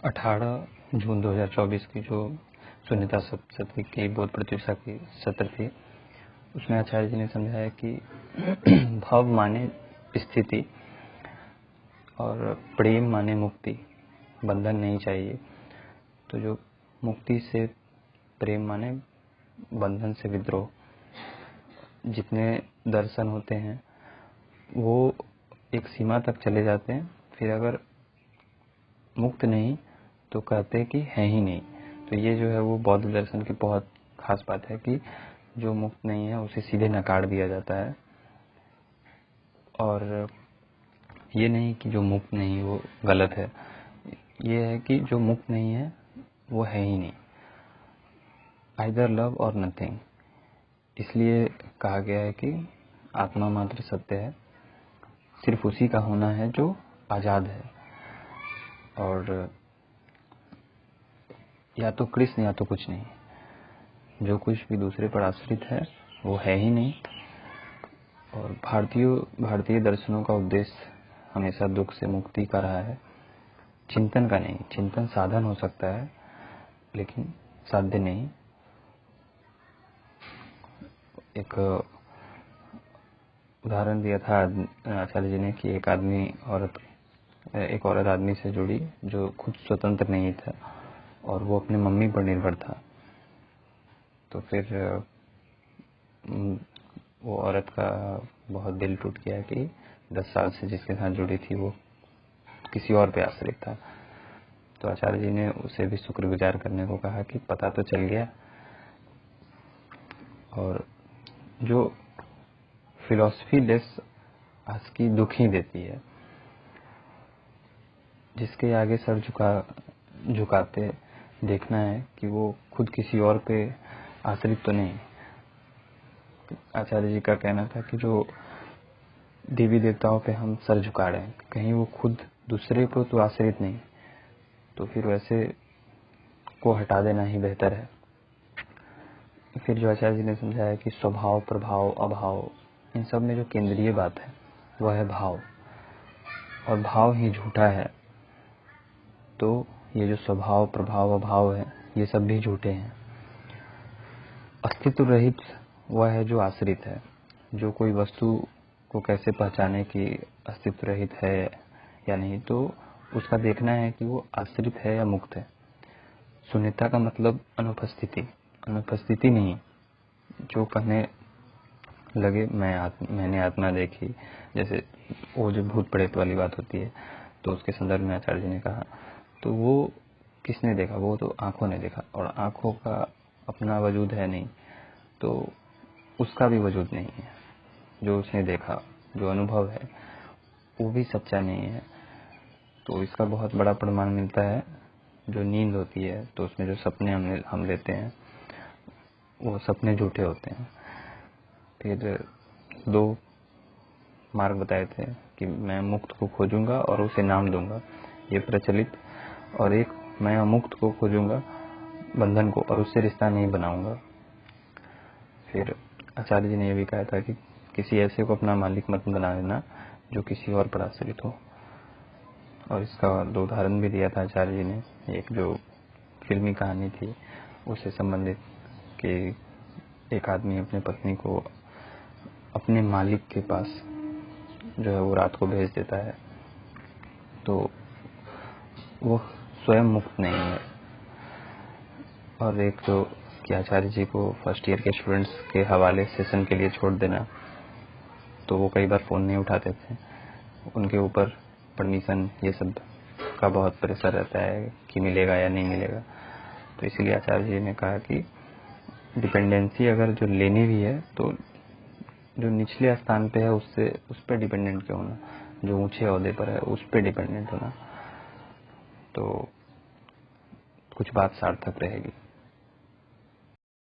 18 जून 2024 की जो शून्यता सत्र की बोध प्रतियोगिता की सत्र थी, उसमें आचार्य जी ने समझाया कि भाव माने स्थिति और प्रेम माने मुक्ति, बंधन नहीं चाहिए। तो जो मुक्ति से प्रेम माने बंधन से विद्रोह, जितने दर्शन होते हैं वो एक सीमा तक चले जाते हैं, फिर अगर मुक्त नहीं तो कहते हैं कि है ही नहीं। तो ये जो है वो बौद्ध दर्शन की बहुत खास बात है कि जो मुक्त नहीं है उसे सीधे नकार दिया जाता है, और ये नहीं कि जो मुक्त नहीं वो गलत है, ये है कि जो मुक्त नहीं है वो है ही नहीं, आइदर लव और नथिंग। इसलिए कहा गया है कि आत्मा मात्र सत्य है, सिर्फ उसी का होना है जो आजाद है, और या तो कृष्ण या तो कुछ नहीं। जो कुछ भी दूसरे पर आश्रित है वो है ही नहीं। और भारतीय दर्शनों का उद्देश्य हमेशा दुख से मुक्ति का रहा है, चिंतन का नहीं। चिंतन साधन हो सकता है लेकिन साध्य नहीं। एक उदाहरण दिया था आचार्य जी ने कि एक औरत आदमी से जुड़ी जो खुद स्वतंत्र नहीं था और वो अपने मम्मी पर निर्भर था। तो फिर वो औरत का बहुत दिल टूट गया कि 10 साल से जिसके साथ जुड़ी थी वो किसी और पे आश्रित था। तो आचार्य जी ने उसे भी शुक्रगुजार करने को कहा कि पता तो चल गया। और जो फिलॉसफी लेस आज की दुख ही देती है, जिसके आगे सर झुकाते देखना है कि वो खुद किसी और पे आश्रित तो नहीं। आचार्य जी का कहना था कि जो देवी देवताओं पे हम सर झुका रहे हैं, कहीं वो खुद दूसरे पर तो आश्रित नहीं, तो फिर वैसे को हटा देना ही बेहतर है। फिर जो आचार्य जी ने समझाया कि स्वभाव, प्रभाव, अभाव, इन सब में जो केंद्रीय बात है वह है भाव, और भाव ही झूठा है। तो ये जो स्वभाव, प्रभाव, अभाव है ये सब भी झूठे हैं। अस्तित्व रहित वह है जो आश्रित है। जो कोई वस्तु को कैसे पहचाने कि अस्तित्व रहित है या नहीं, तो उसका देखना है कि वो आश्रित है या मुक्त है। शून्यता का मतलब अनुपस्थिति नहीं। जो कहने लगे मैंने आत्मा देखी, जैसे वो जो भूत प्रेत वाली बात होती है, तो उसके संदर्भ में आचार्य जी ने कहा, तो वो किसने देखा? वो तो आंखों ने देखा, और आंखों का अपना वजूद है नहीं, तो उसका भी वजूद नहीं है। जो उसने देखा, जो अनुभव है, वो भी सच्चा नहीं है। तो इसका बहुत बड़ा प्रमाण मिलता है जो नींद होती है, तो उसमें जो सपने हम लेते हैं वो सपने झूठे होते हैं। फिर 2 मार्ग बताए थे कि मैं मुक्त को खोजूंगा और उसे नाम दूंगा, ये प्रचलित, और एक मैं अमुक्त को खोजूंगा, बंधन को, और उससे रिश्ता नहीं बनाऊंगा। फिर आचार्य जी ने यह भी कहा था कि किसी ऐसे को अपना मालिक मत बना देना जो किसी और पर आश्रित हो। और इसका 2 उदाहरण भी दिया था आचार्य जी ने। एक जो फिल्मी कहानी थी उससे संबंधित कि एक आदमी अपने पत्नी को अपने मालिक के पास जो है वो रात को भेज देता है, तो वो स्वयं मुक्त नहीं है। और एक जो कि आचार्य जी को फर्स्ट ईयर के स्टूडेंट्स के हवाले सेशन के लिए छोड़ देना, तो वो कई बार फ़ोन नहीं उठाते थे, उनके ऊपर परमिशन ये सब का बहुत प्रेशर रहता है कि मिलेगा या नहीं मिलेगा। तो इसीलिए आचार्य जी ने कहा कि डिपेंडेंसी अगर जो लेनी भी है तो जो निचले स्थान पे है उस पर डिपेंडेंट क्यों होना, जो ऊंचे ओहदे पर है उस पर डिपेंडेंट होना, तो कुछ बात सार्थक रहेगी।